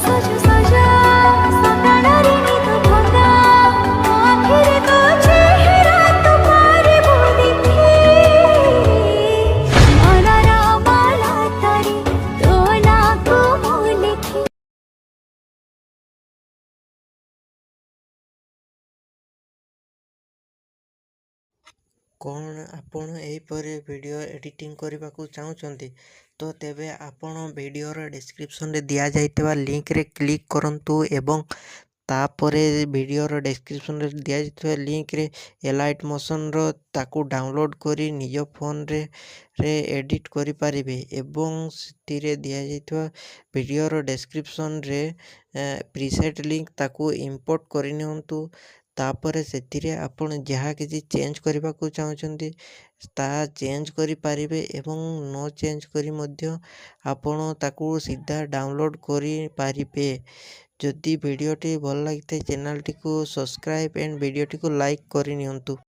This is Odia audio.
ସଜ ସଜା ସପନରେ ନିଦ ଭଙ୍ଗା ଆଖିରେ ତୋ ଚେହେରା ତୁ ପାରିବୁ ଦେଖି ମନର ମାଲାତରେ ତୋ ନାଁକୁ ମୁଁ ଲେଖି। କ'ଣ ଆପଣ ଏହିପରି ଭିଡ଼ିଓ ଏଡ଼ିଟିଂ କରିବାକୁ ଚାହୁଁଛନ୍ତି ତ ତେବେ ଆପଣ ଭିଡ଼ିଓର ଡେସ୍କ୍ରିପସନ୍ରେ ଦିଆଯାଇଥିବା ଲିଙ୍କରେ କ୍ଲିକ୍ କରନ୍ତୁ ଏବଂ ତାପରେ ଭିଡ଼ିଓର ଡେସ୍କ୍ରିପସନ୍ରେ ଦିଆଯାଇଥିବା ଲିଙ୍କରେ ଏଲାଇଟ୍ ମୋସନ୍ର ତାକୁ ଡାଉନଲୋଡ଼୍ କରି ନିଜ ଫୋନ୍ରେ ଏଡ଼ିଟ୍ କରିପାରିବେ ଏବଂ ସେଥିରେ ଦିଆଯାଇଥିବା ଭିଡ଼ିଓର ଡେସ୍କ୍ରିପସନ୍ରେ ପ୍ରିସେଟ୍ ଲିଙ୍କ ତାକୁ ଇମ୍ପୋର୍ଟ କରିନିଅନ୍ତୁ। ତାପରେ ସେଥିରେ ଆପଣ ଯାହା କିଛି ଚେଞ୍ଜ କରିବାକୁ ଚାହୁଁଛନ୍ତି ତାହା ଚେଞ୍ଜ କରିପାରିବେ ଏବଂ ନ ଚେଞ୍ଜ କରି ମଧ୍ୟ ଆପଣ ତାକୁ ସିଧା ଡାଉନଲୋଡ଼୍ କରିପାରିବେ। ଯଦି ଭିଡ଼ିଓଟି ଭଲ ଲାଗିଥାଏ ଚ୍ୟାନେଲଟିକୁ ସବସ୍କ୍ରାଇବ୍ ଆଣ୍ଡ ଭିଡ଼ିଓଟିକୁ ଲାଇକ୍ କରିନିଅନ୍ତୁ।